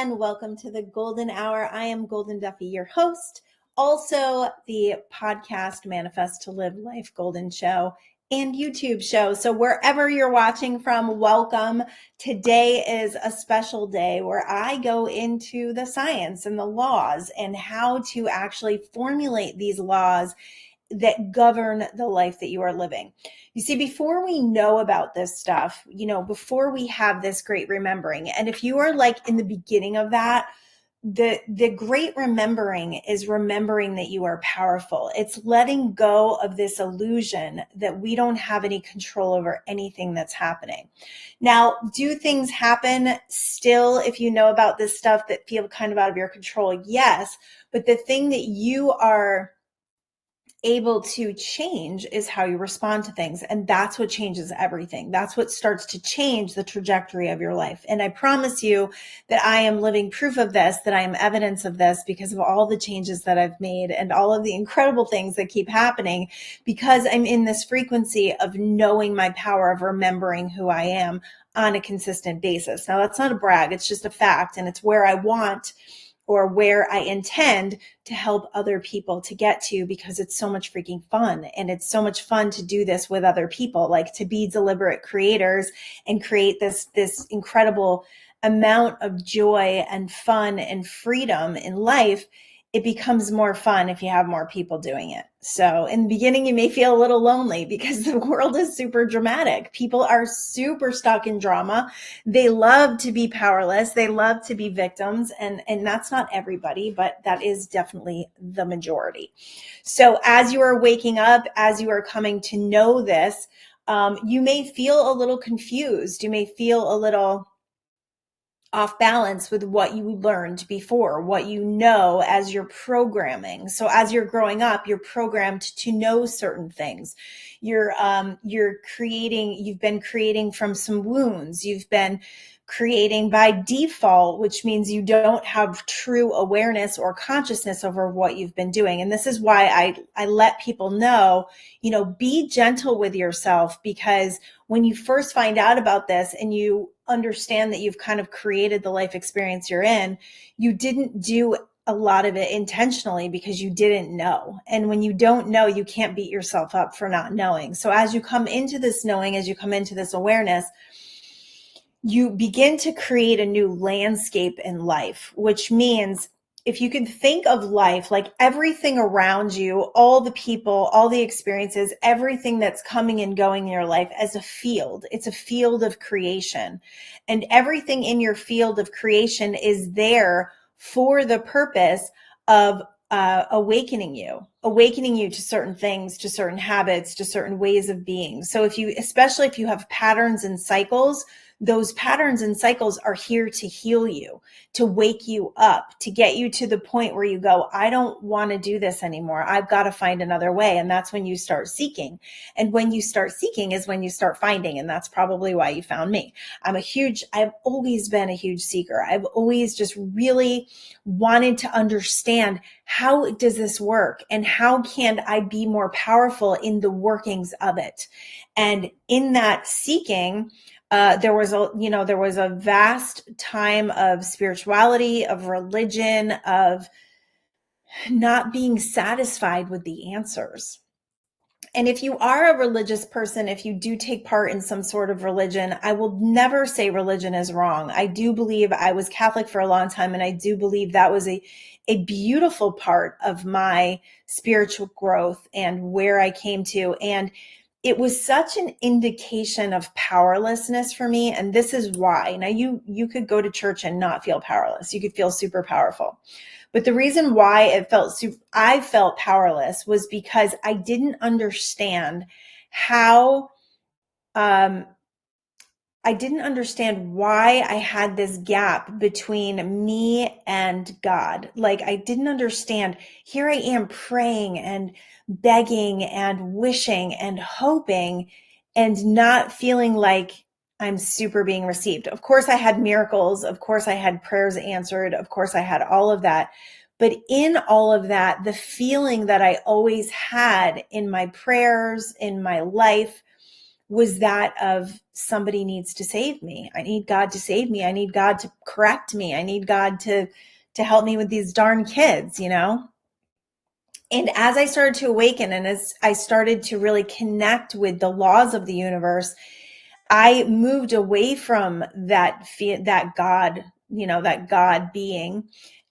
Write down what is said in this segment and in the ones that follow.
again. Welcome to the Golden Hour. I am Golden Duffy, your host, also the podcast Manifest to Live Life Golden show and YouTube show. So wherever you're watching from, welcome. Today is a special day where I go into the science and the laws and how to actually formulate these laws that govern the life that you are living. You see, before we know about this stuff, before we have this great remembering, and if you are like in the beginning of that, the great remembering is remembering that you are powerful. It's letting go of this illusion that we don't have any control over anything that's happening. Now, do things happen still if you know about this stuff that feel kind of out of your control? Yes, but the thing that you are able to change is how you respond to things. And that's what changes everything. That's what starts to change the trajectory of your life. And I promise you that I am living proof of this, that I am evidence of this because of all the changes that I've made and all of the incredible things that keep happening because I'm in this frequency of knowing my power, of remembering who I am on a consistent basis. Now, that's not a brag. It's just a fact. And it's where I want or where I intend to help other people to get to because it's so much freaking fun. And it's so much fun to do this with other people, like to be deliberate creators and create this incredible amount of joy and fun and freedom in life. It becomes more fun if you have more people doing it. So in the beginning, you may feel a little lonely because the world is super dramatic. People are super stuck in drama. They love to be powerless. They love to be victims. And that's not everybody, but that is definitely the majority. So as you are waking up, as you are coming to know this, you may feel a little confused. You may feel a little off balance with what you learned before, what you know as you're programming. So as you're growing up, you're programmed to know certain things. You've been creating from some wounds. You've been creating by default, which means you don't have true awareness or consciousness over what you've been doing. And this is why I let people know, be gentle with yourself, because when you first find out about this and you understand that you've kind of created the life experience you're in, you didn't do a lot of it intentionally because you didn't know. And when you don't know, you can't beat yourself up for not knowing. So as you come into this knowing, as you come into this awareness, you begin to create a new landscape in life, which means if you can think of life like everything around you, all the people, all the experiences, everything that's coming and going in your life as a field, it's a field of creation. And everything in your field of creation is there for the purpose of awakening you to certain things, to certain habits, to certain ways of being. So especially if you have patterns and cycles, those patterns and cycles are here to heal you, to wake you up, to get you to the point where you go, I don't want to do this anymore. I've got to find another way. And that's when you start seeking. And when you start seeking is when you start finding. And that's probably why you found me. I've always been a huge seeker. I've always just really wanted to understand, how does this work? And how can I be more powerful in the workings of it? And in that seeking, there was a vast time of spirituality, of religion, of not being satisfied with the answers. And if you are a religious person, if you do take part in some sort of religion, I will never say religion is wrong. I do believe I was Catholic for a long time, and I do believe that was a beautiful part of my spiritual growth and where I came to. And it was such an indication of powerlessness for me. And this is why. Now, you could go to church and not feel powerless. You could feel super powerful. But the reason why I felt powerless was because I didn't understand I didn't understand why I had this gap between me and God. Like, I didn't understand. Here I am praying and begging and wishing and hoping and not feeling like I'm super being received. Of course, I had miracles. Of course, I had prayers answered. Of course, I had all of that. But in all of that, the feeling that I always had in my prayers, in my life, was that of somebody needs to save me. I need God to save me. I need God to correct me. I need God to help me with these darn kids, you know? And as I started to awaken and as I started to really connect with the laws of the universe, I moved away from that God, that God being,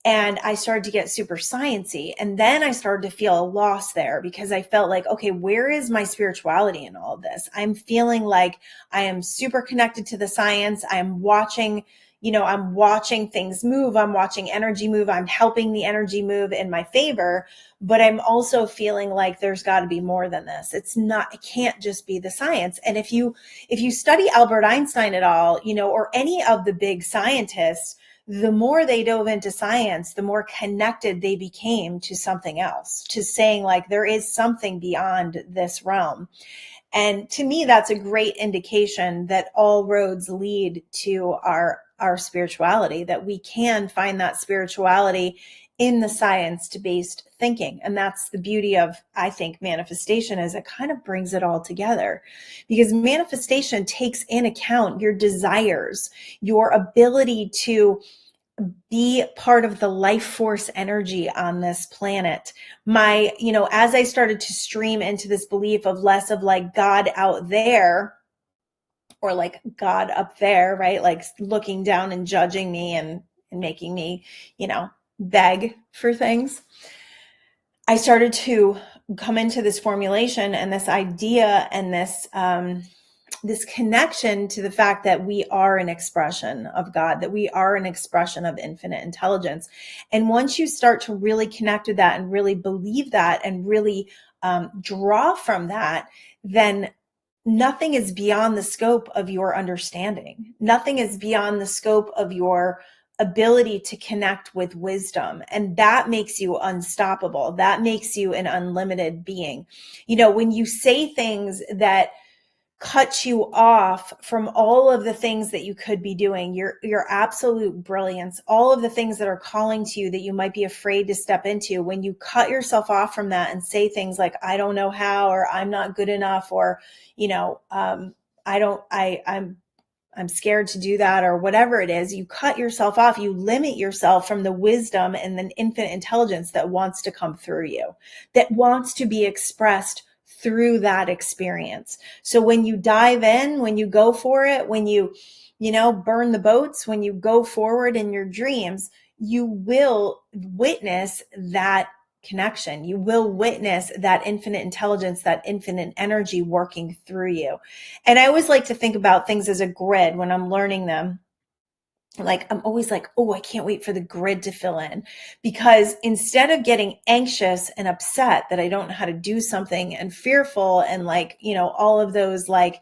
and I started to get super sciencey. And then I started to feel a loss there because I felt like, okay, where is my spirituality in all of this? I'm feeling like I am super connected to the science. I'm watching things move. I'm watching energy move. I'm helping the energy move in my favor. But I'm also feeling like there's got to be more than this. It can't just be the science. And if you study Albert Einstein at all, or any of the big scientists, the more they dove into science, the more connected they became to something else, to saying like there is something beyond this realm. And to me, that's a great indication that all roads lead to our spirituality, that we can find that spirituality in the science-based thinking. And that's the beauty of, I think, manifestation, is it kind of brings it all together, because manifestation takes in account your desires, your ability to be part of the life force energy on this planet. As I started to stream into this belief of less of like God out there or like God up there, right? Like looking down and judging me and making me, beg for things. I started to come into this formulation and this idea and this connection to the fact that we are an expression of God, that we are an expression of infinite intelligence. And once you start to really connect with that and really believe that and really draw from that, then nothing is beyond the scope of your understanding. Nothing is beyond the scope of your ability to connect with wisdom. And that makes you unstoppable. That makes you an unlimited being. When you say things that cut you off from all of the things that you could be doing, your absolute brilliance, all of the things that are calling to you that you might be afraid to step into, when you cut yourself off from that and say things like, I don't know how, or I'm not good enough, or, I'm scared to do that, or whatever it is, you cut yourself off, you limit yourself from the wisdom and the infinite intelligence that wants to come through you, that wants to be expressed through that experience. So when you dive in, when you go for it, when you burn the boats, when you go forward in your dreams, you will witness that connection. You will witness that infinite intelligence, that infinite energy working through you. And I always like to think about things as a grid when I'm learning them. Like, I'm always like, oh, I can't wait for the grid to fill in, because instead of getting anxious and upset that I don't know how to do something and fearful and all of those, like,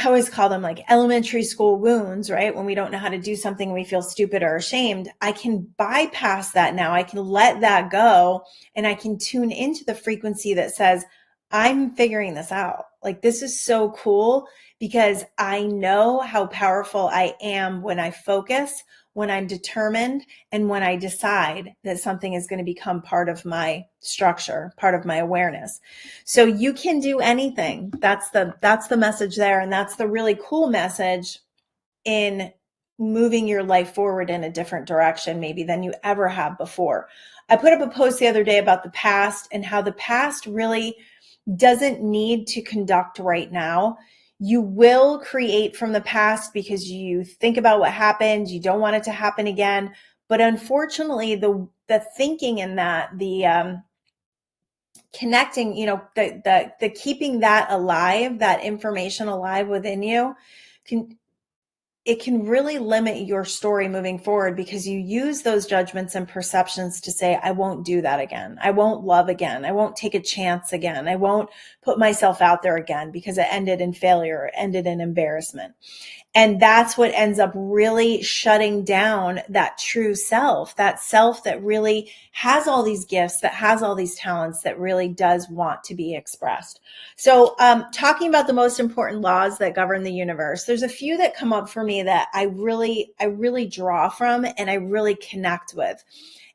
I always call them like elementary school wounds, right? When we don't know how to do something, we feel stupid or ashamed. I can bypass that now. I can let that go, and I can tune into the frequency that says, I'm figuring this out. Like, this is so cool, because I know how powerful I am when I focus, when I'm determined, and when I decide that something is going to become part of my structure, part of my awareness. So you can do anything. That's the message there. And that's the really cool message in moving your life forward in a different direction, maybe than you ever have before. I put up a post the other day about the past and how the past really doesn't need to conduct right now. You will create from the past because you think about what happened. You don't want it to happen again. But unfortunately, the thinking in that, the connecting, the keeping that alive, that information alive within you, it can really limit your story moving forward, because you use those judgments and perceptions to say, I won't do that again. I won't love again. I won't take a chance again. I won't put myself out there again, because it ended in failure, it ended in embarrassment. And that's what ends up really shutting down that true self, that really has all these gifts, that has all these talents, that really does want to be expressed. So talking about the most important laws that govern the universe, there's a few that come up for me that I really draw from and I really connect with.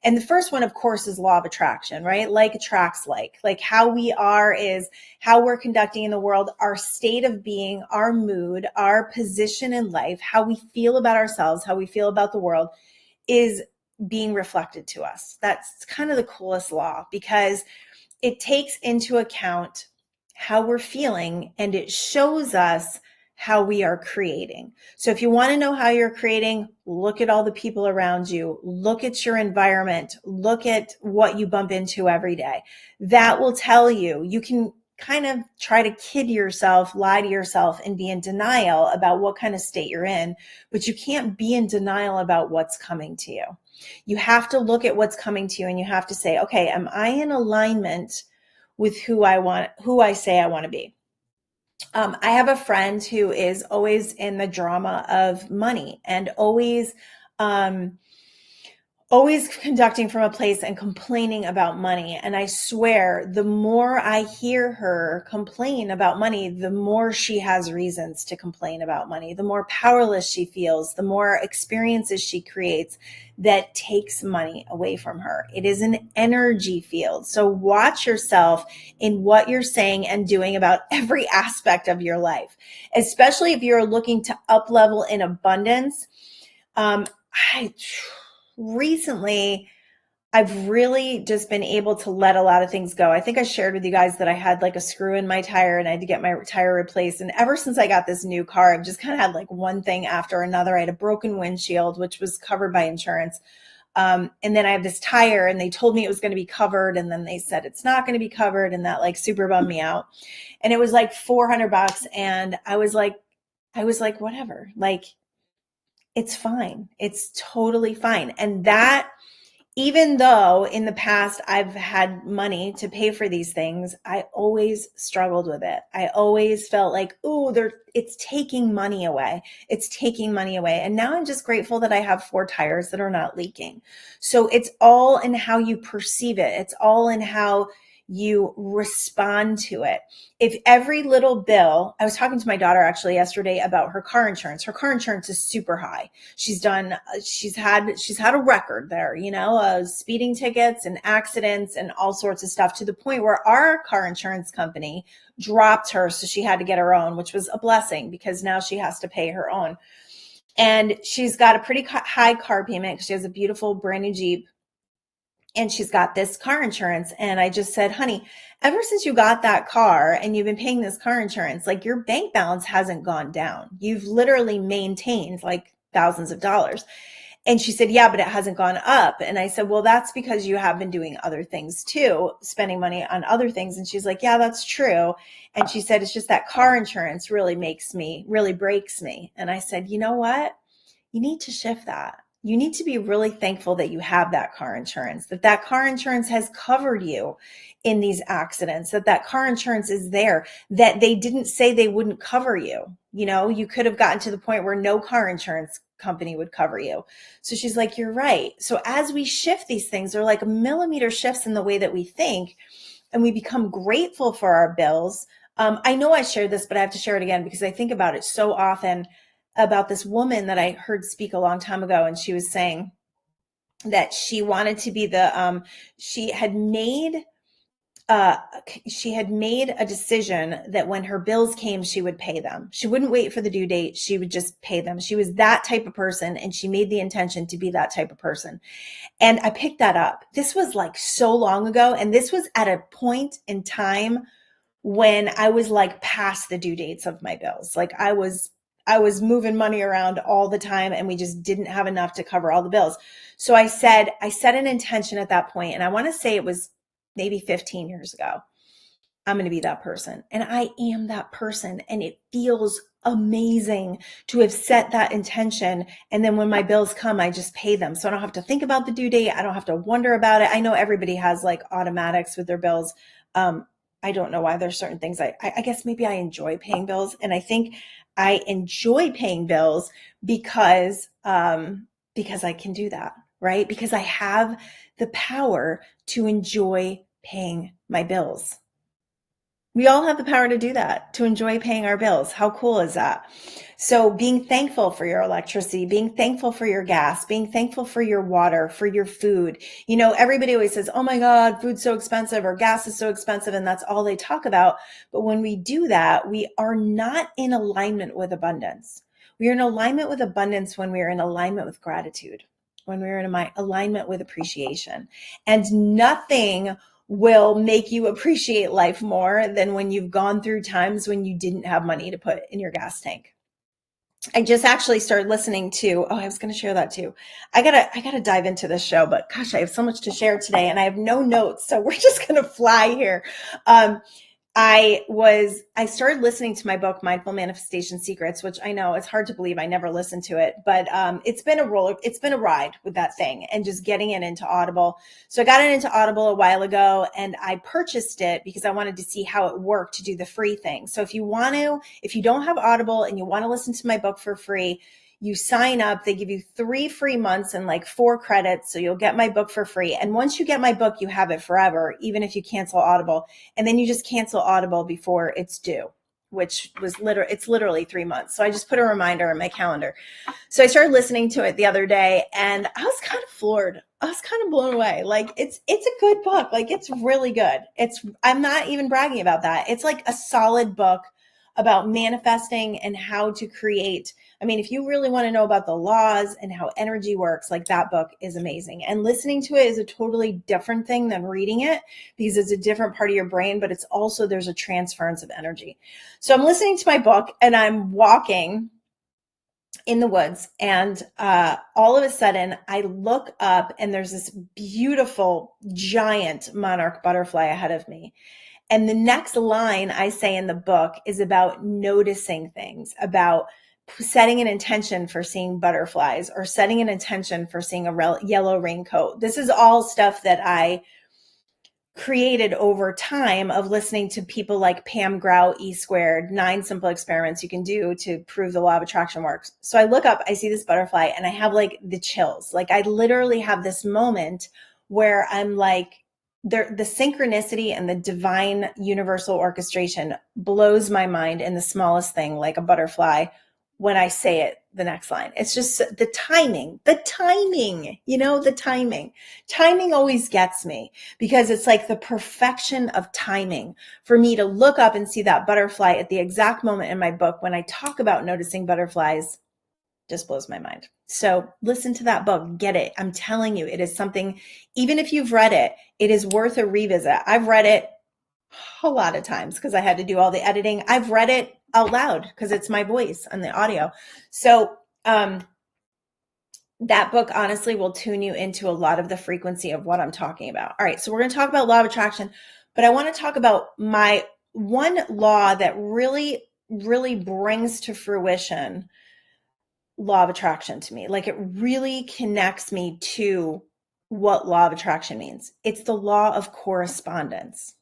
And the first one, of course, is law of attraction, right? Like attracts like. Like how we are is how we're conducting in the world, our state of being, our mood, our position in life, how we feel about ourselves, how we feel about the world is being reflected to us. That's kind of the coolest law because it takes into account how we're feeling and it shows us how we are creating. So if you want to know how you're creating, look at all the people around you, look at your environment, look at what you bump into every day. That will tell you. You can kind of try to kid yourself, lie to yourself, and be in denial about what kind of state you're in, but you can't be in denial about what's coming to you. You have to look at what's coming to you and you have to say, okay, am I in alignment with who I say I want to be? I have a friend who is always in the drama of money and um, always conducting from a place and complaining about money. And I swear, the more I hear her complain about money, the more she has reasons to complain about money, the more powerless she feels, the more experiences she creates that takes money away from her. It is an energy field. So watch yourself in what you're saying and doing about every aspect of your life, especially if you're looking to up level in abundance. I recently I've really just been able to let a lot of things go. I think I shared with you guys that I had like a screw in my tire and I had to get my tire replaced. And ever since I got this new car, I've just kind of had like one thing after another. I had a broken windshield, which was covered by insurance. And then I have this tire and they told me it was going to be covered. And then they said it's not going to be covered. And that like super bummed me out. And it was like $400. And I was like, whatever, like, it's fine. It's totally fine. And that, even though in the past I've had money to pay for these things, I always struggled with it. I always felt like, oh, it's taking money away. It's taking money away. And now I'm just grateful that I have 4 tires that are not leaking. So it's all in how you perceive it. It's all in how you respond to it. If every little bill, I was talking to my daughter actually yesterday about her car insurance. Her car insurance is super high. She's had a record there, speeding tickets and accidents and all sorts of stuff to the point where our car insurance company dropped her. So she had to get her own, which was a blessing because now she has to pay her own. And she's got a pretty high car payment because she has a beautiful brand new Jeep and she's got this car insurance. And I just said, honey, ever since you got that car and you've been paying this car insurance, like your bank balance hasn't gone down. You've literally maintained like thousands of dollars. And she said, yeah, but it hasn't gone up. And I said, well, that's because you have been doing other things too, spending money on other things. And she's like, yeah, that's true. And she said, it's just that car insurance really breaks me. And I said, you know what? You need to shift that. You need to be really thankful that you have that car insurance, that car insurance has covered you in these accidents, that car insurance is there, that they didn't say they wouldn't cover you. You could have gotten to the point where no car insurance company would cover you. So she's like, you're right. So as we shift these things, they're like millimeter shifts in the way that we think, and we become grateful for our bills. I know I shared this, but I have to share it again because I think about it so often, about this woman that I heard speak a long time ago. And she was saying that she wanted to be she had made a decision that when her bills came, she would pay them. She wouldn't wait for the due date. She would just pay them. She was that type of person. And she made the intention to be that type of person. And I picked that up. This was like so long ago. And this was at a point in time when I was like past the due dates of my bills. Like I was moving money around all the time and we just didn't have enough to cover all the bills. So I set an intention at that point, and I want to say it was maybe 15 years ago. I'm going to be that person. And I am that person. And it feels amazing to have set that intention. And then when my bills come, I just pay them. So I don't have to think about the due date. I don't have to wonder about it. I know everybody has like automatics with their bills. I don't know why there's certain things. I guess maybe I enjoy paying bills. And I think I enjoy paying bills because I can do that, right? Because I have the power to enjoy paying my bills. We all have the power to do that, to enjoy paying our bills. How cool is that? So being thankful for your electricity, being thankful for your gas, being thankful for your water, for your food. You know, everybody always says, oh my God, food's so expensive or gas is so expensive. And that's all they talk about. But when we do that, we are not in alignment with abundance. We are in alignment with abundance when we are in alignment with gratitude, when we're in alignment with appreciation. And nothing will make you appreciate life more than when you've gone through times when you didn't have money to put in your gas tank. I just actually started listening to, I was going to share that too. I gotta dive into this show, but gosh, I have so much to share today and I have no notes. So we're just going to fly here. Um, I started listening to my book, Mindful Manifestation Secrets, which I know it's hard to believe I never listened to it, but it's been a ride with that thing and just getting it into Audible. So I got it into Audible a while ago and I purchased it because I wanted to see how it worked to do the free thing. So if you don't have Audible and you want to listen to my book for free, you sign up, they give you 3 free months and like 4 credits. So you'll get my book for free. And once you get my book, you have it forever, even if you cancel Audible. And then you just cancel Audible before it's due, which was it's literally 3 months. So I just put a reminder in my calendar. So I started listening to it the other day and I was kind of floored. I was kind of blown away. Like it's a good book. Like it's really good. I'm not even bragging about that. It's like a solid book about manifesting and how to create. I mean, if you really want to know about the laws and how energy works, like that book is amazing. And listening to it is a totally different thing than reading it because it's a different part of your brain, but it's also, there's a transference of energy. So I'm listening to my book and I'm walking in the woods and all of a sudden I look up and there's this beautiful giant monarch butterfly ahead of me. And the next line I say in the book is about noticing things, about setting an intention for seeing butterflies or setting an intention for seeing a yellow raincoat. This is all stuff that I created over time of listening to people like Pam Grau, E Squared, 9 simple experiments you can do to prove the law of attraction works. So I look up, I see this butterfly and I have like the chills. Like I literally have this moment where I'm like, the synchronicity and the divine universal orchestration blows my mind in the smallest thing, like a butterfly, when I say it the next line. It's just the timing, the timing. Timing always gets me because it's like the perfection of timing for me to look up and see that butterfly at the exact moment in my book when I talk about noticing butterflies. Just blows my mind. So listen to that book, get it. I'm telling you, it is something, even if you've read it, it is worth a revisit. I've read it a lot of times because I had to do all the editing. I've read it out loud because it's my voice and the audio. So that book honestly will tune you into a lot of the frequency of what I'm talking about. All right, so we're going to talk about law of attraction, but I want to talk about my one law that really, really brings to fruition law of attraction to me. Like it really connects me to what law of attraction means. It's the law of correspondence.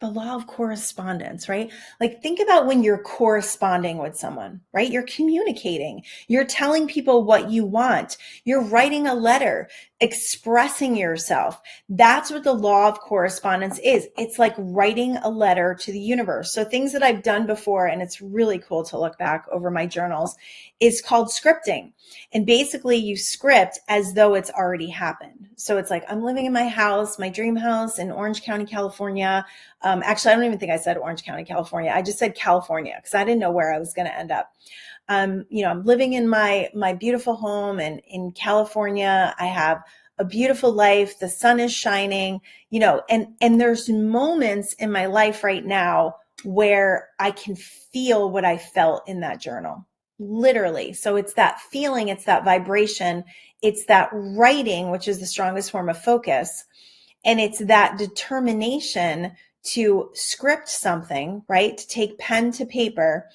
The law of correspondence, right? Like think about when you're corresponding with someone, right? You're communicating, you're telling people what you want, you're writing a letter, expressing yourself. That's what the law of correspondence is. It's like writing a letter to the universe. So things that I've done before, and it's really cool to look back over my journals, is called scripting. And basically you script as though it's already happened. So it's like, I'm living in my house, my dream house in Orange County, California. Actually, I don't even think I said Orange County, California. I just said California because I didn't know where I was going to end up. I'm living in my beautiful home and in California. I have a beautiful life. The sun is shining, and there's moments in my life right now where I can feel what I felt in that journal, literally. So it's that feeling, it's that vibration, it's that writing, which is the strongest form of focus. And it's that determination to script something, right? To take pen to paper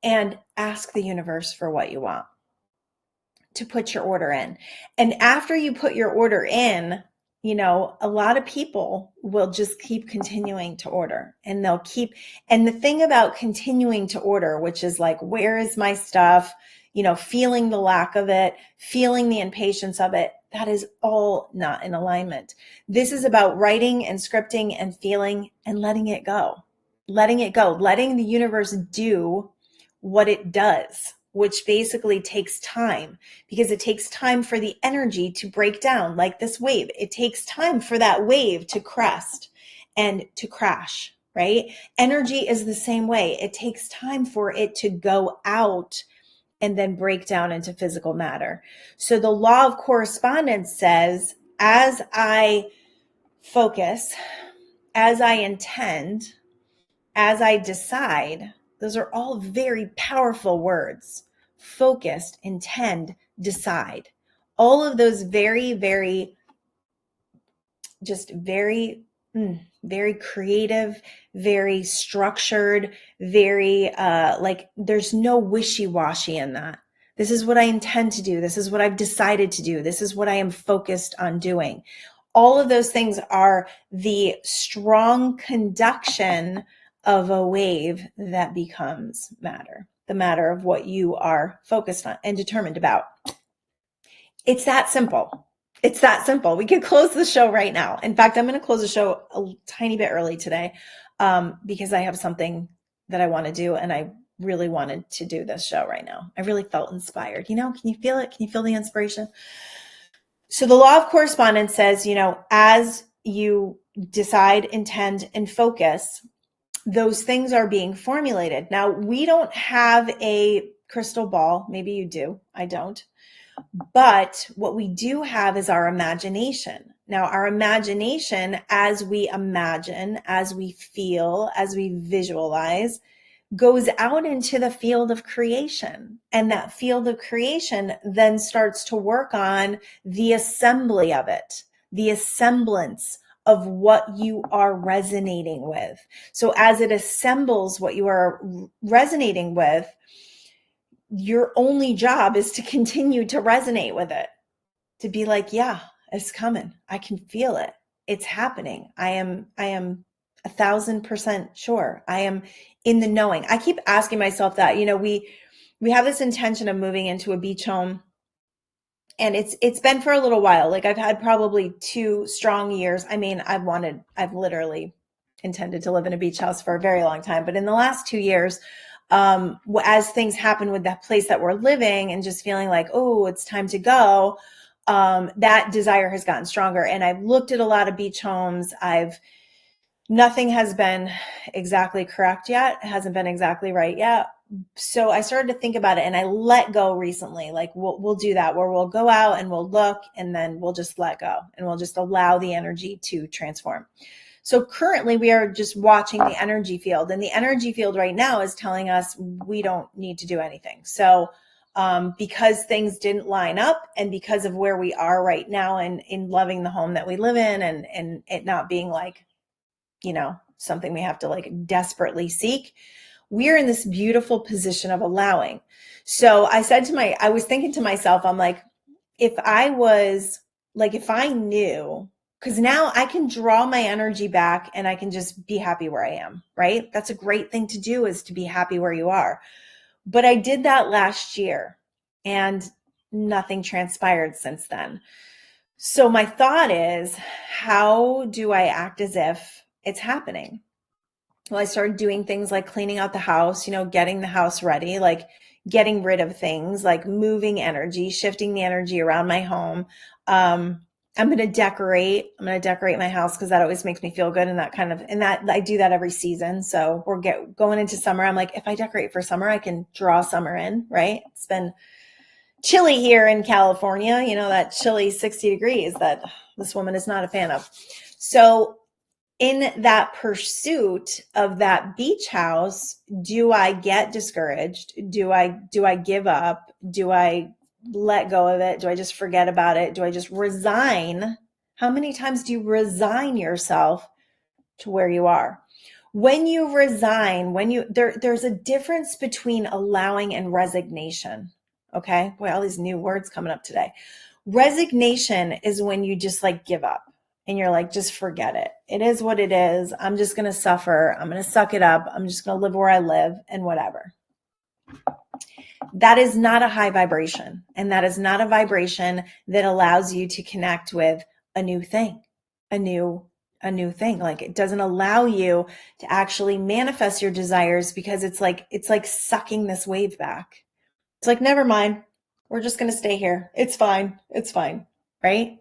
and ask the universe for what you want, to put your order in. And after you put your order in, a lot of people will just keep continuing to order and and the thing about continuing to order, which is like, where is my stuff? Feeling the lack of it, feeling the impatience of it, that is all not in alignment. This is about writing and scripting and feeling and letting it go. letting it go, letting the universe do what it does, which basically takes time, because it takes time for the energy to break down like this wave. It takes time for that wave to crest and to crash, right? Energy is the same way. It takes time for it to go out and then break down into physical matter. So the law of correspondence says, as I focus, as I intend, as I decide, those are all very powerful words. Focused, intend, decide. All of those very, very, just very, very creative, very structured, very, like there's no wishy-washy in that. This is what I intend to do. This is what I've decided to do. This is what I am focused on doing. All of those things are the strong conduction of a wave that becomes matter, the matter of what you are focused on and determined about. It's that simple. It's that simple. We could close the show right now. In fact, I'm going to close the show a tiny bit early today because I have something that I want to do, and I really wanted to do this show right now. I really felt inspired. Can you feel it? Can you feel the inspiration? So the law of correspondence says, as you decide, intend, and focus, those things are being formulated. Now, we don't have a crystal ball. Maybe you do. I don't. But what we do have is our imagination. Now, our imagination, as we imagine, as we feel, as we visualize, goes out into the field of creation. And that field of creation then starts to work on the assembly of it, the assemblance of what you are resonating with. So as it assembles what you are resonating with, your only job is to continue to resonate with it, to be like, yeah, it's coming. I can feel it. It's happening. I am 1,000% sure. I am in the knowing. I keep asking myself that, we have this intention of moving into a beach home, and it's been for a little while. Like, I've had probably 2 strong years. I mean, I've literally intended to live in a beach house for a very long time, but in the last 2 years, as things happen with that place that we're living and just feeling like, oh, it's time to go, that desire has gotten stronger. And I've looked at a lot of beach homes. Nothing has been exactly correct yet. It hasn't been exactly right yet. So I started to think about it, and I let go recently. Like, we'll do that, where we'll go out and we'll look, and then we'll just let go, and we'll just allow the energy to transform. So currently we are just watching the energy field, and the energy field right now is telling us we don't need to do anything. So because things didn't line up, and because of where we are right now, and in loving the home that we live in, and it not being like, something we have to like desperately seek, we're in this beautiful position of allowing. So I was thinking to myself, I'm like, if I knew, because now I can draw my energy back and I can just be happy where I am, right? That's a great thing to do, is to be happy where you are. But I did that last year, and nothing transpired since then. So my thought is, how do I act as if it's happening? Well, I started doing things like cleaning out the house, getting the house ready, like getting rid of things, like moving energy, shifting the energy around my home. I'm going to decorate. I'm going to decorate my house because that always makes me feel good. And that I do that every season. So we're going into summer. I'm like, if I decorate for summer, I can draw summer in, right? It's been chilly here in California, that chilly 60 degrees that this woman is not a fan of. So in that pursuit of that beach house, do I get discouraged? Do I give up? Do I let go of it? Do I just forget about it? Do I just resign? How many times do you resign yourself to where you are? When you resign, there's a difference between allowing and resignation. Okay. Boy, all these new words coming up today. Resignation is when you just like give up. And you're like, just forget it. It is what it is. I'm just going to suffer. I'm going to suck it up. I'm just going to live where I live and whatever. That is not a high vibration. And that is not a vibration that allows you to connect with a new thing, a new a new thing. Like it doesn't allow you to actually manifest your desires because it's like sucking this wave back. It's like, never mind. We're just going to stay here. It's fine. It's fine. Right?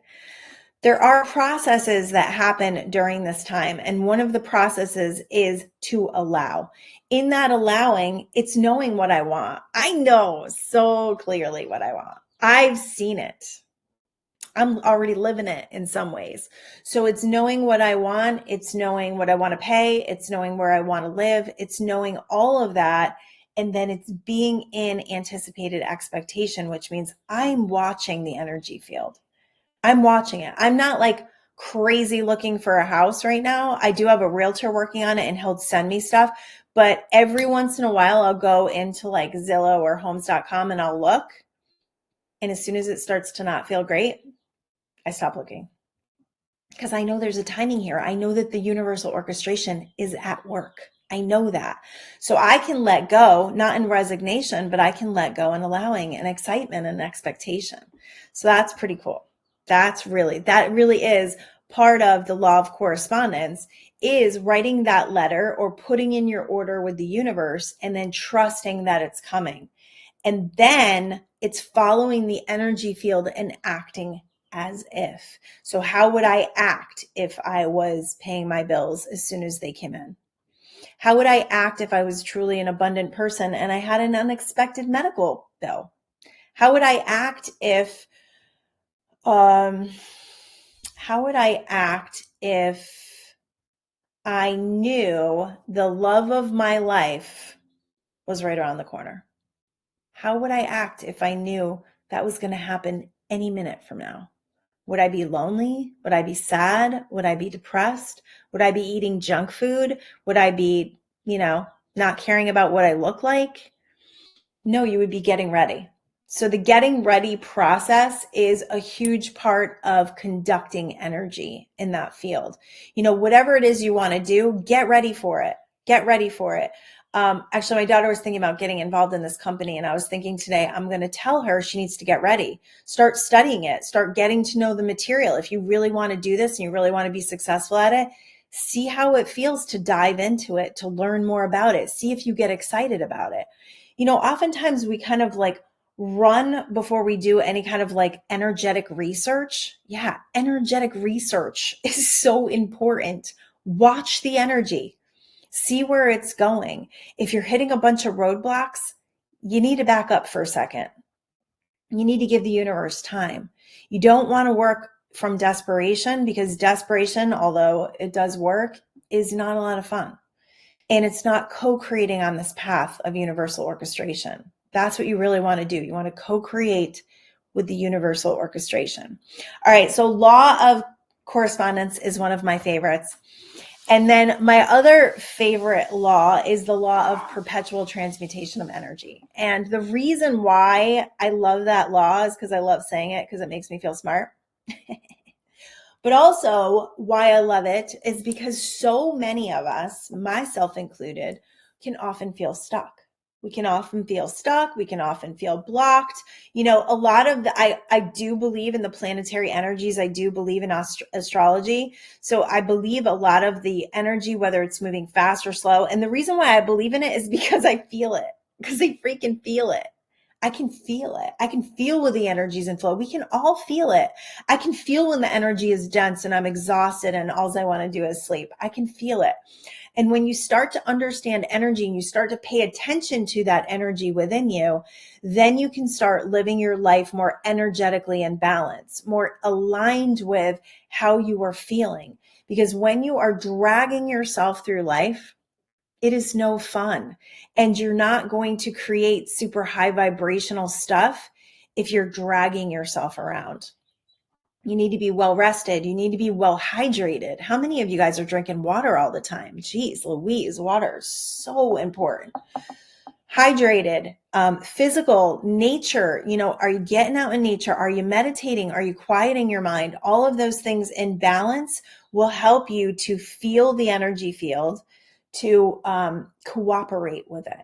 There are processes that happen during this time. And one of the processes is to allow. In that allowing, it's knowing what I want. I know so clearly what I want. I've seen it. I'm already living it in some ways. So it's knowing what I want. It's knowing what I want to pay. It's knowing where I want to live. It's knowing all of that. And then it's being in anticipated expectation, which means I'm watching the energy field. I'm watching it. I'm not like crazy looking for a house right now. I do have a realtor working on it and he'll send me stuff. But every once in a while, I'll go into like Zillow or homes.com and I'll look. And as soon as it starts to not feel great, I stop looking because I know there's a timing here. I know that the universal orchestration is at work. I know that. So I can let go, not in resignation, but I can let go in allowing and excitement and expectation. So that's pretty cool. That really is part of the law of correspondence, is writing that letter or putting in your order with the universe and then trusting that it's coming. And then it's following the energy field and acting as if. So how would I act if I was paying my bills as soon as they came in? How would I act if I was truly an abundant person and I had an unexpected medical bill? How would I act if how would I act if I knew the love of my life was right around the corner? How would I act if I knew that was going to happen any minute from now? Would I be lonely? Would I be sad? Would I be depressed? Would I be eating junk food? Would I be, not caring about what I look like? No, you would be getting ready. So the getting ready process is a huge part of conducting energy in that field. Whatever it is you want to do, get ready for it. Get ready for it. Actually, my daughter was thinking about getting involved in this company, and I was thinking today, I'm going to tell her she needs to get ready. Start studying it. Start getting to know the material. If you really want to do this and you really want to be successful at it, see how it feels to dive into it, to learn more about it. See if you get excited about it. Oftentimes we kind of like run before we do any kind of like energetic research. Yeah, energetic research is so important. Watch the energy. See where it's going. If you're hitting a bunch of roadblocks, you need to back up for a second. You need to give the universe time. You don't want to work from desperation, because desperation, although it does work, is not a lot of fun. And it's not co-creating on this path of universal orchestration. That's what you really want to do. You want to co-create with the universal orchestration. All right. So law of correspondence is one of my favorites. And then my other favorite law is the law of perpetual transmutation of energy. And the reason why I love that law is because I love saying it, because it makes me feel smart. But also why I love it is because so many of us, myself included, can often feel stuck. We can often feel stuck. We can often feel blocked. A lot of I do believe in the planetary energies. I do believe in astrology. So I believe a lot of the energy, whether it's moving fast or slow. And the reason why I believe in it is because I feel it, because I freaking feel it. I can feel it. I can feel where the energies in flow. We can all feel it. I can feel when the energy is dense and I'm exhausted and all I want to do is sleep. I can feel it. And when you start to understand energy and you start to pay attention to that energy within you, then you can start living your life more energetically in balance, more aligned with how you are feeling. Because when you are dragging yourself through life, it is no fun. And you're not going to create super high vibrational stuff if you're dragging yourself around. You need to be well rested. You need to be well hydrated. How many of you guys are drinking water all the time? Jeez Louise, water is so important. Hydrated, physical, nature, are you getting out in nature? Are you meditating? Are you quieting your mind? All of those things in balance will help you to feel the energy field, to cooperate with it.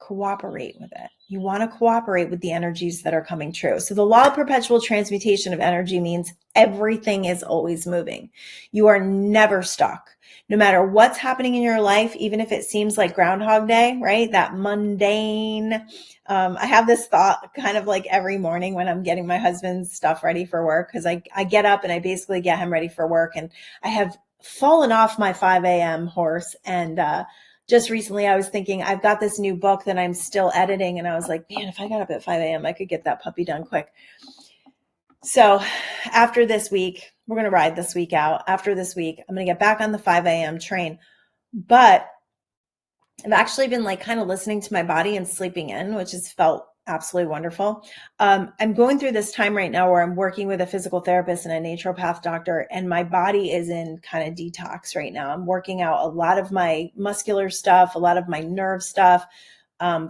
cooperate with it. You want to cooperate with the energies that are coming true. So the law of perpetual transmutation of energy means everything is always moving. You are never stuck. No matter what's happening in your life, even if it seems like Groundhog Day, right? That mundane. I have this thought kind of like every morning when I'm getting my husband's stuff ready for work, because I get up and I basically get him ready for work. And I have fallen off my 5 a.m. horse. And just recently I was thinking, I've got this new book that I'm still editing. And I was like, man, if I got up at 5 a.m., I could get that puppy done quick. So after this week, we're going to ride this week out. After this week, I'm going to get back on the 5 a.m. train. But I've actually been like kind of listening to my body and sleeping in, which has felt absolutely wonderful. I'm going through this time right now where I'm working with a physical therapist and a naturopath doctor, and my body is in kind of detox right now. I'm working out a lot of my muscular stuff, a lot of my nerve stuff,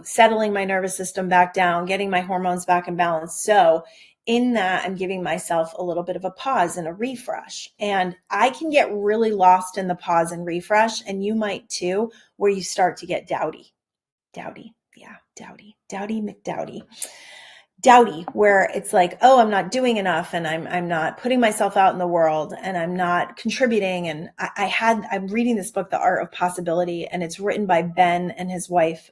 settling my nervous system back down, getting my hormones back in balance. So in that, I'm giving myself a little bit of a pause and a refresh. And I can get really lost in the pause and refresh, and you might too, where you start to get dowdy, McDowdy, where it's like, oh, I'm not doing enough, and I'm not putting myself out in the world, and I'm not contributing. And I'm reading this book, The Art of Possibility, and it's written by Ben and his wife,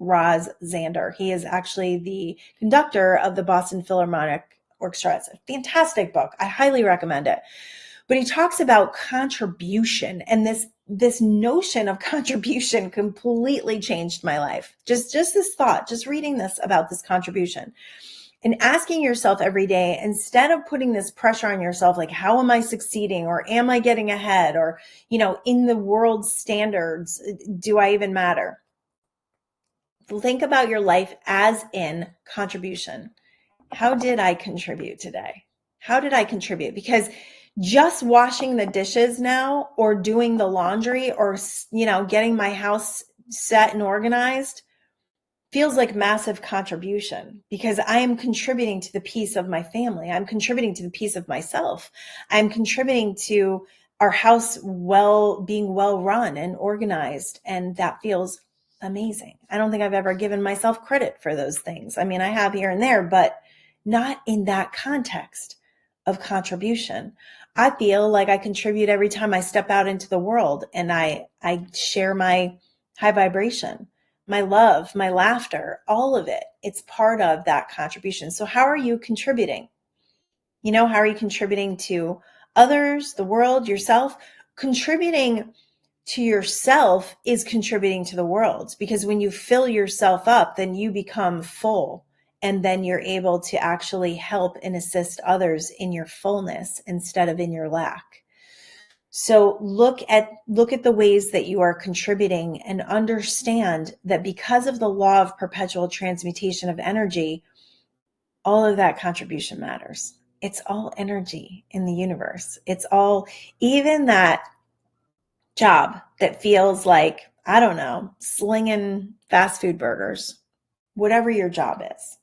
Roz Zander. He is actually the conductor of the Boston Philharmonic Orchestra. It's a fantastic book. I highly recommend it. But he talks about contribution, and this notion of contribution completely changed my life. Just this thought, just reading this about this contribution and asking yourself every day, instead of putting this pressure on yourself, like, how am I succeeding, or am I getting ahead, or, in the world's standards, do I even matter? Think about your life as in contribution. How did I contribute today? How did I contribute? Because just washing the dishes now, or doing the laundry, or, getting my house set and organized feels like massive contribution, because I am contributing to the peace of my family. I'm contributing to the peace of myself. I'm contributing to our house being well run and organized. And that feels amazing. I don't think I've ever given myself credit for those things. I mean, I have here and there, but not in that context of contribution. I feel like I contribute every time I step out into the world, and I share my high vibration, my love, my laughter, all of it. It's part of that contribution. So how are you contributing? How are you contributing to others, the world, yourself? Contributing to yourself is contributing to the world, because when you fill yourself up, then you become full, and then you're able to actually help and assist others in your fullness instead of in your lack. So look at the ways that you are contributing, and understand that because of the law of perpetual transmutation of energy, all of that contribution matters. It's all energy in the universe. It's all, even that job that feels like, I don't know, slinging fast food burgers, whatever your job is,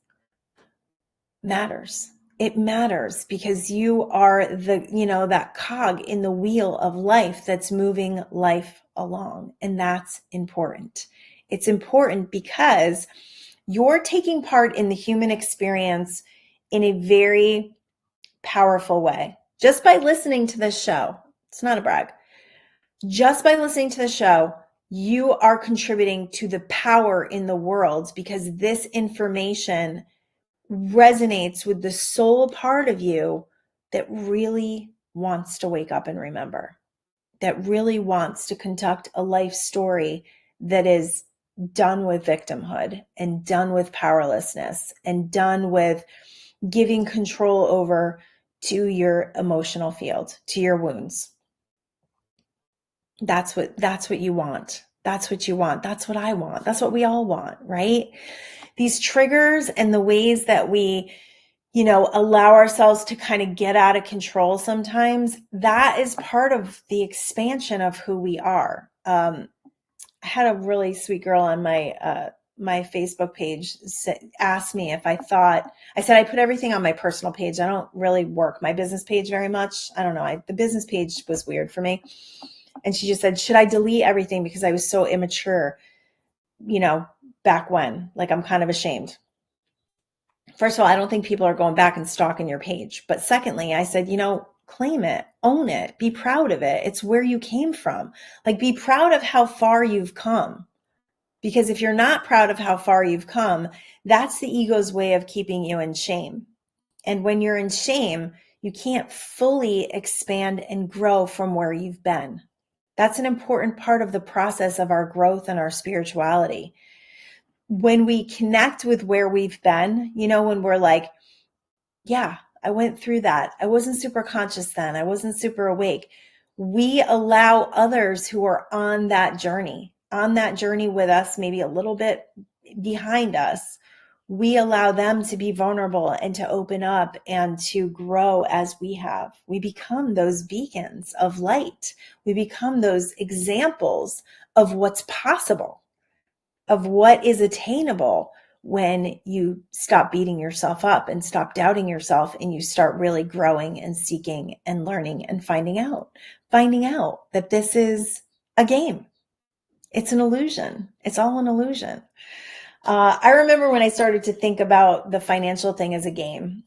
matters. It matters, because you are that cog in the wheel of life that's moving life along. And that's important. It's important because you're taking part in the human experience in a very powerful way. Just by listening to this show, it's not a brag. Just by listening to the show, you are contributing to the power in the world, because this information resonates with the soul part of you that really wants to wake up and remember, that really wants to conduct a life story that is done with victimhood, and done with powerlessness, and done with giving control over to your emotional field, to your wounds. That's what you want. That's what you want. That's what I want. That's what we all want, right? These triggers and the ways that we, allow ourselves to kind of get out of control sometimes, that is part of the expansion of who we are. I had a really sweet girl on my Facebook page asked me if I said I put everything on my personal page. I don't really work my business page very much. I don't know. The business page was weird for me. And she just said, should I delete everything because I was so immature, back when. Like, I'm kind of ashamed. First of all, I don't think people are going back and stalking your page. But secondly, I said, claim it, own it, be proud of it. It's where you came from. Like, be proud of how far you've come. Because if you're not proud of how far you've come, that's the ego's way of keeping you in shame. And when you're in shame, you can't fully expand and grow from where you've been. That's an important part of the process of our growth and our spirituality. When we connect with where we've been, when we're like, yeah, I went through that. I wasn't super conscious then. I wasn't super awake. We allow others who are on that journey with us, maybe a little bit behind us. We allow them to be vulnerable and to open up and to grow as we have. We become those beacons of light. We become those examples of what's possible, of what is attainable when you stop beating yourself up and stop doubting yourself, and you start really growing and seeking and learning and finding out that this is a game. It's an illusion. It's all an illusion. I remember when I started to think about the financial thing as a game,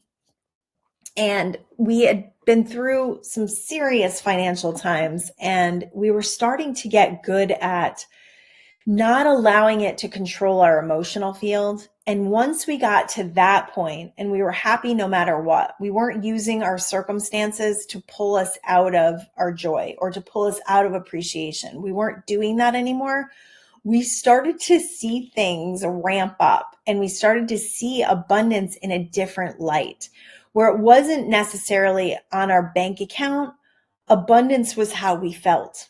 and we had been through some serious financial times, and we were starting to get good at not allowing it to control our emotional field. And once we got to that point and we were happy no matter what, we weren't using our circumstances to pull us out of our joy or to pull us out of appreciation. We weren't doing that anymore. We started to see things ramp up, and we started to see abundance in a different light, where it wasn't necessarily on our bank account. Abundance was how we felt.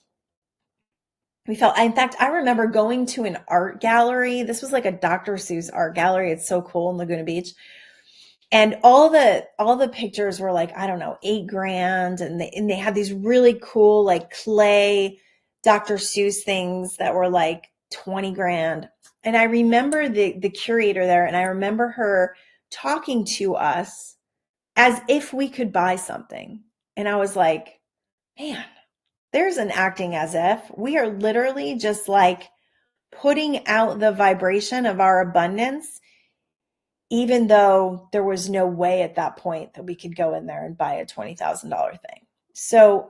In fact, I remember going to an art gallery. This was like a Dr. Seuss art gallery. It's so cool in Laguna Beach. And all the pictures were like, I don't know, $8,000. And they had these really cool, like, clay Dr. Seuss things that were like 20 grand. And I remember the curator there, and I remember her talking to us as if we could buy something. And I was like, man, there's an acting as if. We are literally just like putting out the vibration of our abundance, even though there was no way at that point that we could go in there and buy a $20,000 thing. So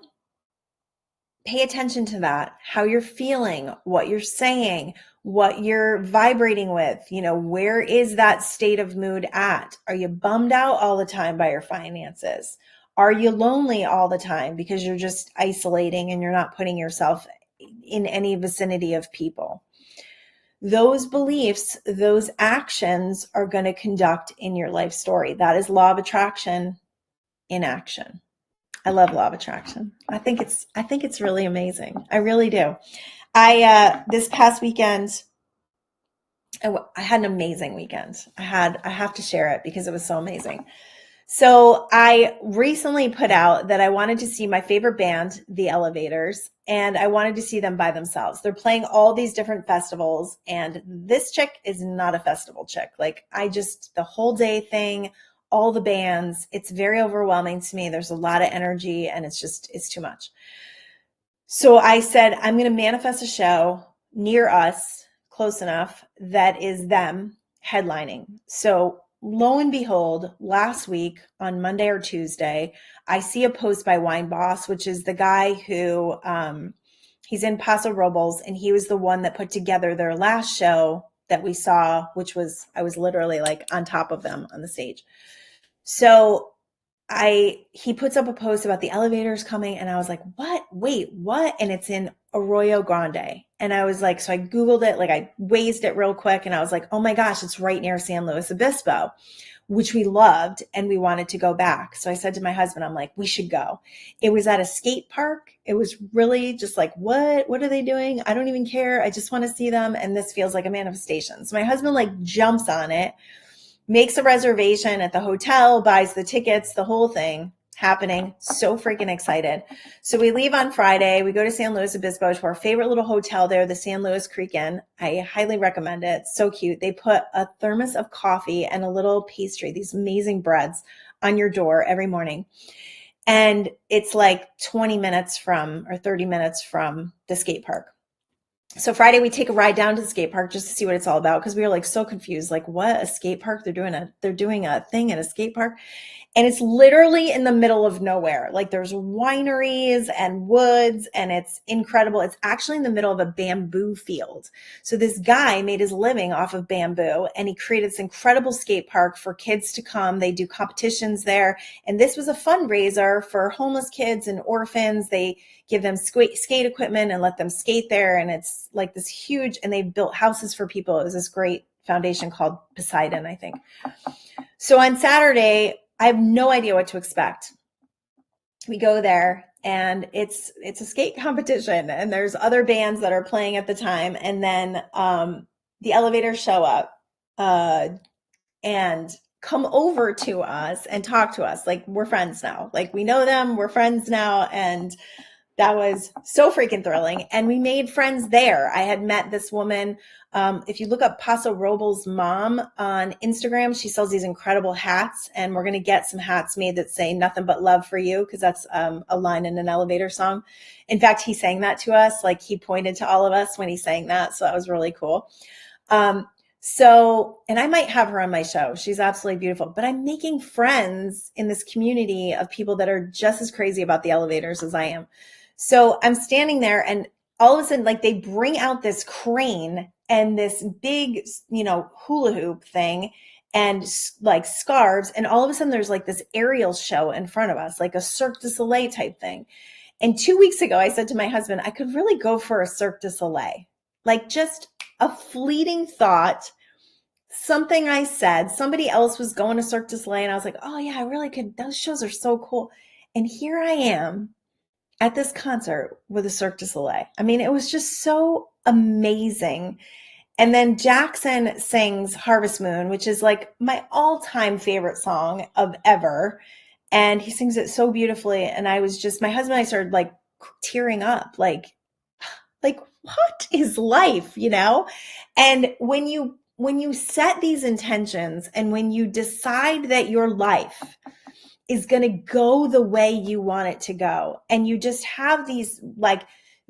pay attention to that, how you're feeling, what you're saying, what you're vibrating with. Where is that state of mood at? Are you bummed out all the time by your finances? Are you lonely all the time because you're just isolating and you're not putting yourself in any vicinity of people? Those beliefs, those actions are going to conduct in your life story. That is law of attraction in action. I love law of attraction. I think it's really amazing. I really do. This past weekend, I had an amazing weekend. I have to share it because it was so amazing. So I recently put out that I wanted to see my favorite band, The Elevators, and I wanted to see them by themselves. They're playing all these different festivals, and this chick is not a festival chick. Like, the whole day thing, all the bands, it's very overwhelming to me. There's a lot of energy, and it's too much. So I said, I'm going to manifest a show near us, close enough, that is them headlining. So lo and behold, last week on Monday or Tuesday, I see a post by Wine Boss, which is the guy who, he's in Paso Robles, and he was the one that put together their last show that we saw, which was, I was literally like on top of them on the stage. So he puts up a post about the Elevators coming, and I was like, what? Wait, what? And it's in Arroyo Grande. And I was like, so I Googled it, like I Wazed it real quick, and I was like, oh my gosh, it's right near San Luis Obispo, which we loved, and we wanted to go back. So I said to my husband, I'm like, we should go. It was at a skate park. It was really just like, what are they doing? I don't even care. I just want to see them. And this feels like a manifestation. So my husband like jumps on it, makes a reservation at the hotel, buys the tickets, the whole thing happening. So freaking excited. So we leave on Friday. We go to San Luis Obispo to our favorite little hotel there, the San Luis Creek Inn. I highly recommend it. It's so cute. They put a thermos of coffee and a little pastry, these amazing breads, on your door every morning. And it's like 20 minutes from or 30 minutes from the skate park. So Friday we take a ride down to the skate park just to see what it's all about, because we were like so confused, like, what, a skate park? They're doing a thing at a skate park. And it's literally in the middle of nowhere. Like, there's wineries and woods, and it's incredible. It's actually in the middle of a bamboo field. So this guy made his living off of bamboo, and he created this incredible skate park for kids to come. They do competitions there. And this was a fundraiser for homeless kids and orphans. They give them skate equipment and let them skate there. And it's like this huge, and they built houses for people. It was this great foundation called Poseidon, I think. So on Saturday, I have no idea what to expect. We go there, and it's a skate competition, and there's other bands that are playing at the time. And then the elevators show up and come over to us and talk to us. Like, we're friends now. Like, we know them, we're friends now. And that was so freaking thrilling. And we made friends there. I had met this woman. If you look up Paso Robles' mom on Instagram, she sells these incredible hats. And we're going to get some hats made that say "Nothing but love for you," because that's a line in an elevator song. In fact, he sang that to us. Like, he pointed to all of us when he sang that. So that was really cool. And I might have her on my show. She's absolutely beautiful. But I'm making friends in this community of people that are just as crazy about the elevators as I am. So I'm standing there, and all of a sudden, like, they bring out this crane and this big, hula hoop thing and like scarves. And all of a sudden there's like this aerial show in front of us, like a Cirque du Soleil type thing. And 2 weeks ago, I said to my husband, I could really go for a Cirque du Soleil, like just a fleeting thought, something I said. Somebody else was going to Cirque du Soleil, and I was like, oh yeah, I really could. Those shows are so cool. And here I am at this concert with a Cirque du Soleil. I mean, it was just so amazing. And then Jackson sings Harvest Moon, which is like my all-time favorite song of ever. And he sings it so beautifully. And my husband and I started like tearing up, like what is life, And when you set these intentions, and when you decide that your life is going to go the way you want it to go, and you just have these like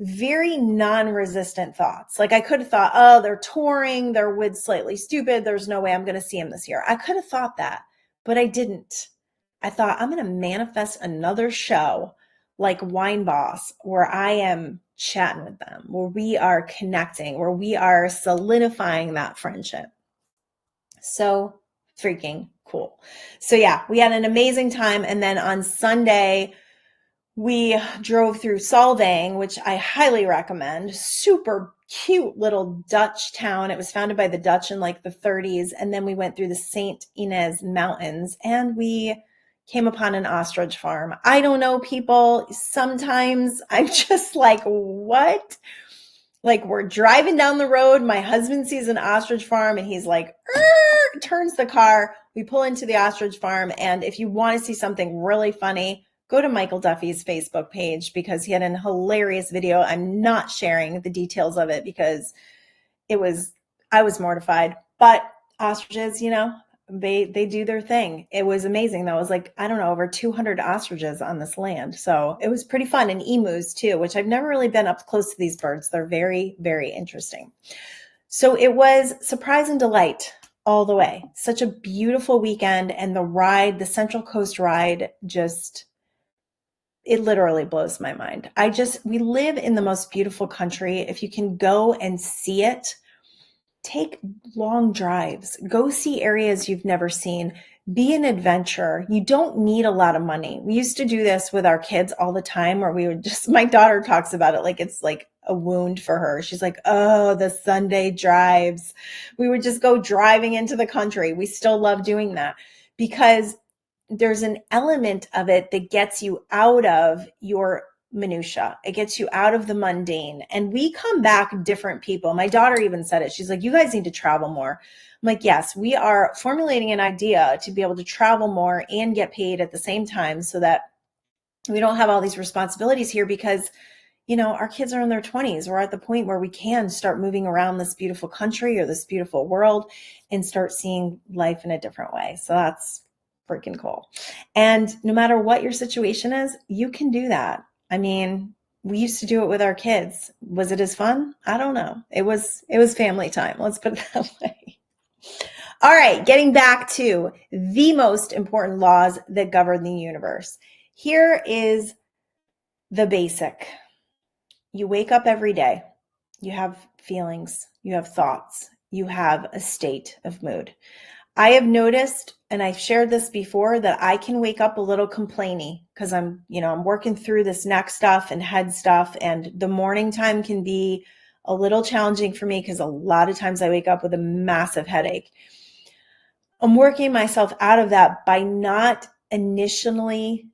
very non-resistant thoughts. Like, I could have thought, oh, they're touring, they're with Slightly Stupid, there's no way I'm going to see them this year. I could have thought that, but I didn't. I thought, I'm going to manifest another show like Wine Boss, where I am chatting with them, where we are connecting, where we are solidifying that friendship. So freaking cool. So yeah, we had an amazing time. And then on Sunday, we drove through Solvang, which I highly recommend. Super cute little Dutch town. It was founded by the Dutch in like the 30s. And then we went through the St. Inez Mountains, and we came upon an ostrich farm. I don't know, people. Sometimes I'm just like, what? Like, we're driving down the road. My husband sees an ostrich farm, and he's like, turns the car. We pull into the ostrich farm. And if you want to see something really funny, go to Michael Duffy's Facebook page, because he had an hilarious video. I'm not sharing the details of it because I was mortified. But ostriches, they do their thing. It was amazing though. It was like, I don't know, over 200 ostriches on this land. So it was pretty fun. And emus too, which I've never really been up close to these birds. They're very, very interesting. So it was surprise and delight all the way. Such a beautiful weekend. And the Central Coast ride, it literally blows my mind. We live in the most beautiful country. If you can go and see it, take long drives, go see areas you've never seen, be an adventurer. You don't need a lot of money. We used to do this with our kids all the time, where we would my daughter talks about it like it's like a wound for her. She's like, oh, the Sunday drives. We would just go driving into the country. We still love doing that, because there's an element of it that gets you out of your minutia. It gets you out of the mundane, and we come back different people. My daughter even said it. She's like, you guys need to travel more. I'm like, yes, we are formulating an idea to be able to travel more and get paid at the same time, so that we don't have all these responsibilities here, because our kids are in their 20s. We're at the point where we can start moving around this beautiful country or this beautiful world and start seeing life in a different way. So that's freaking cool. And no matter what your situation is, you can do that. I mean, We used to do it with our kids. Was it as fun? I don't know. It was family time. Let's put it that way. All right, getting back to the most important laws that govern the universe. Here is the basic. You wake up every day. You have feelings, you have thoughts, you have a state of mood. I have noticed, and I've shared this before, that I can wake up a little complainy because I'm working through this neck stuff and head stuff, and the morning time can be a little challenging for me because a lot of times I wake up with a massive headache. I'm working myself out of that by not initially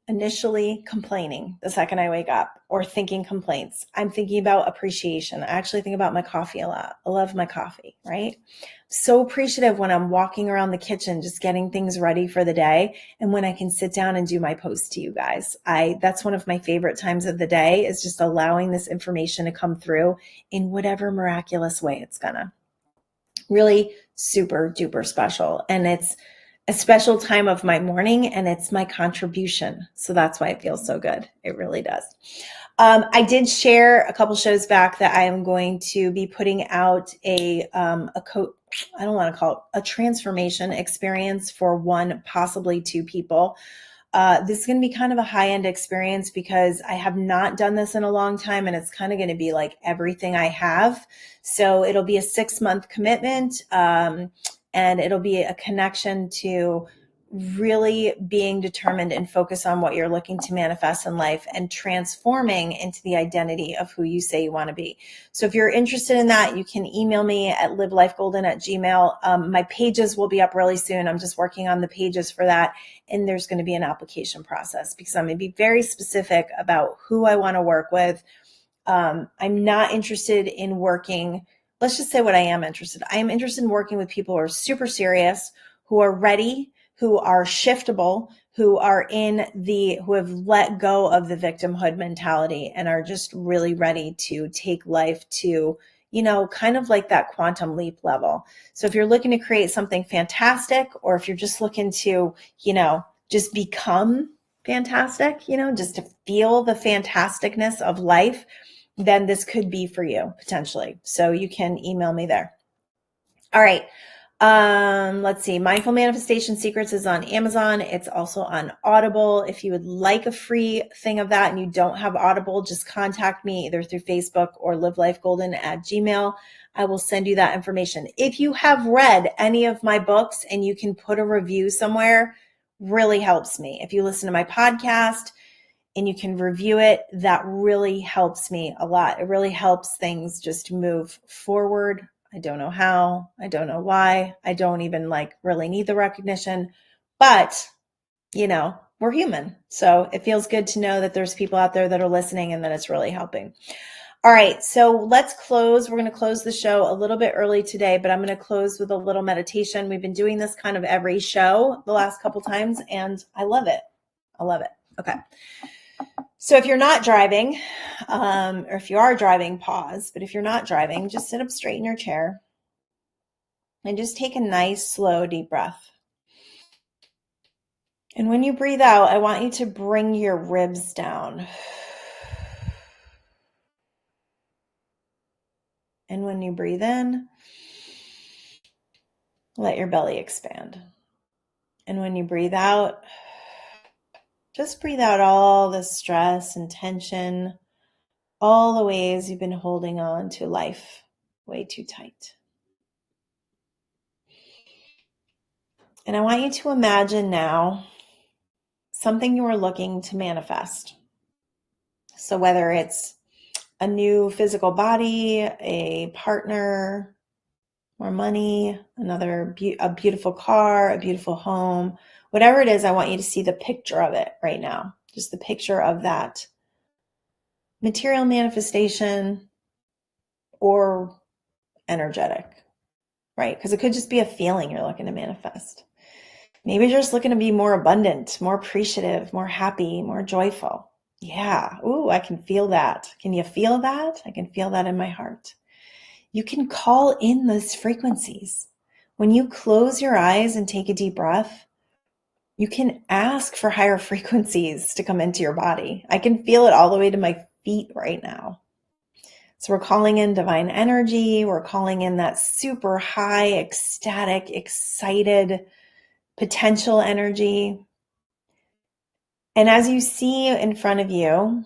complaining the second I wake up or thinking complaints. I'm thinking about appreciation. I actually think about my coffee a lot. I love my coffee, right? So appreciative when I'm walking around the kitchen, just getting things ready for the day. And when I can sit down and do my post to you guys, that's one of my favorite times of the day, is just allowing this information to come through in whatever miraculous way it's gonna. Really super duper special. And it's a special time of my morning, and it's my contribution. So that's why it feels so good. It really does. I did share a couple shows back that I am going to be putting out I don't want to call it a transformation experience for one, possibly two people. This is going to be kind of a high-end experience because I have not done this in a long time, and it's kind of going to be like everything I have. So it'll be a 6-month commitment, and it'll be a connection to really being determined and focus on what you're looking to manifest in life and transforming into the identity of who you say you want to be. So if you're interested in that, you can email me at livelifegolden@gmail.com. My pages will be up really soon. I'm just working on the pages for that. And there's going to be an application process because I'm going to be very specific about who I want to work with. I'm not interested in working. Let's just say what I am interested. I am interested in working with people who are super serious, who are ready, who are shiftable, who have let go of the victimhood mentality and are just really ready to take life to, kind of like that quantum leap level. So if you're looking to create something fantastic, or if you're just looking to, just become fantastic, just to feel the fantasticness of life, then this could be for you potentially. So you can email me there. All right. Let's see. Mindful Manifestation Secrets is on Amazon. It's also on Audible. If you would like a free thing of that and you don't have Audible, just contact me either through Facebook or livelifegolden@gmail.com. I will send you that information. If you have read any of my books and you can put a review somewhere, really helps me. If you listen to my podcast and you can review it, that really helps me a lot. It really helps things just move forward. I don't know how, I don't know why, I don't even really need the recognition, but we're human. So it feels good to know that there's people out there that are listening and that it's really helping. All right, so let's close. We're going to close the show a little bit early today, but I'm going to close with a little meditation. We've been doing this kind of every show the last couple times, and I love it. I love it. Okay. So if you're not driving, or if you are driving, pause. But if you're not driving, just sit up straight in your chair and just take a nice, slow, deep breath. And when you breathe out, I want you to bring your ribs down. And when you breathe in, let your belly expand. And when you breathe out, just breathe out all the stress and tension, all the ways you've been holding on to life way too tight. And I want you to imagine now something you are looking to manifest. So whether it's a new physical body, a partner, more money, a beautiful car, a beautiful home, whatever it is, I want you to see the picture of it right now. Just the picture of that material manifestation or energetic, right? Because it could just be a feeling you're looking to manifest. Maybe you're just looking to be more abundant, more appreciative, more happy, more joyful. Yeah. Ooh, I can feel that. Can you feel that? I can feel that in my heart. You can call in those frequencies. When you close your eyes and take a deep breath, you can ask for higher frequencies to come into your body. I can feel it all the way to my feet right now. So we're calling in divine energy. We're calling in that super high, ecstatic, excited potential energy. And as you see in front of you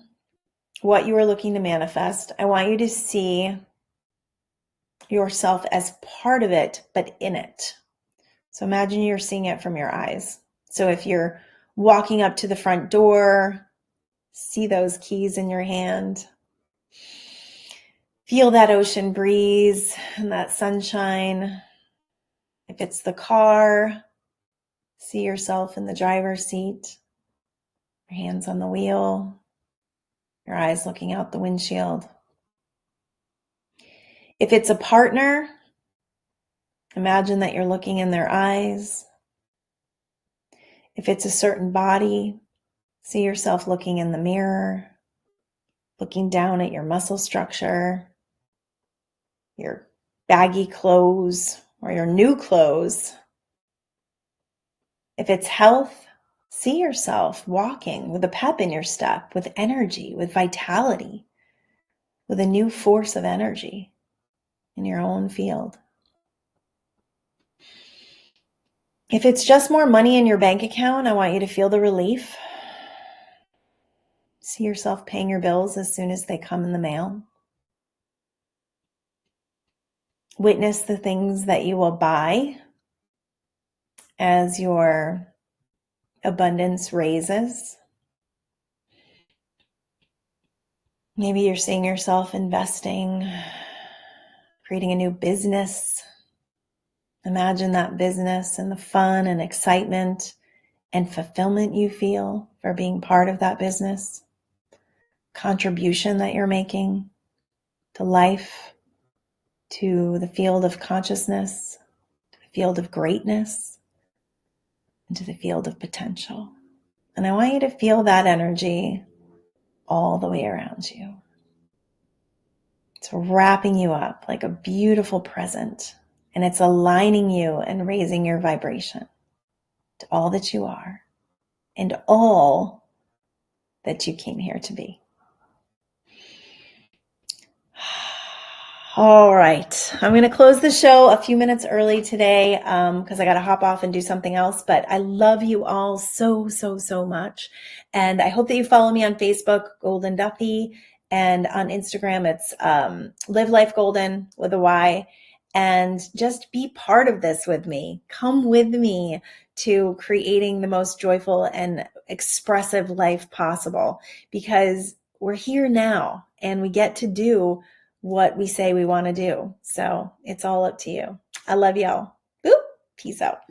what you are looking to manifest, I want you to see yourself as part of it, but in it. So imagine you're seeing it from your eyes. So if you're walking up to the front door, see those keys in your hand. Feel that ocean breeze and that sunshine. If it's the car, see yourself in the driver's seat, your hands on the wheel, your eyes looking out the windshield. If it's a partner, imagine that you're looking in their eyes. If it's a certain body, see yourself looking in the mirror, looking down at your muscle structure, your baggy clothes or your new clothes. If it's health, see yourself walking with a pep in your step, with energy, with vitality, with a new force of energy in your own field. If it's just more money in your bank account, I want you to feel the relief. See yourself paying your bills as soon as they come in the mail. Witness the things that you will buy as your abundance raises. Maybe you're seeing yourself investing, creating a new business. Imagine that business and the fun and excitement and fulfillment you feel for being part of that business, contribution that you're making to life, to the field of consciousness, to the field of greatness, and to the field of potential. And I want you to feel that energy all the way around you. It's wrapping you up like a beautiful present, and it's aligning you and raising your vibration to all that you are and all that you came here to be. All right. I'm going to close the show a few minutes early today because I got to hop off and do something else. But I love you all so, so, so much. And I hope that you follow me on Facebook, Goldyn Duffy. And on Instagram, it's Live Life Goldyn with a Y. And just be part of this with me. Come with me to creating the most joyful and expressive life possible, because we're here now and we get to do what we say we want to do. So it's all up to you. I love y'all. Boop. Peace out.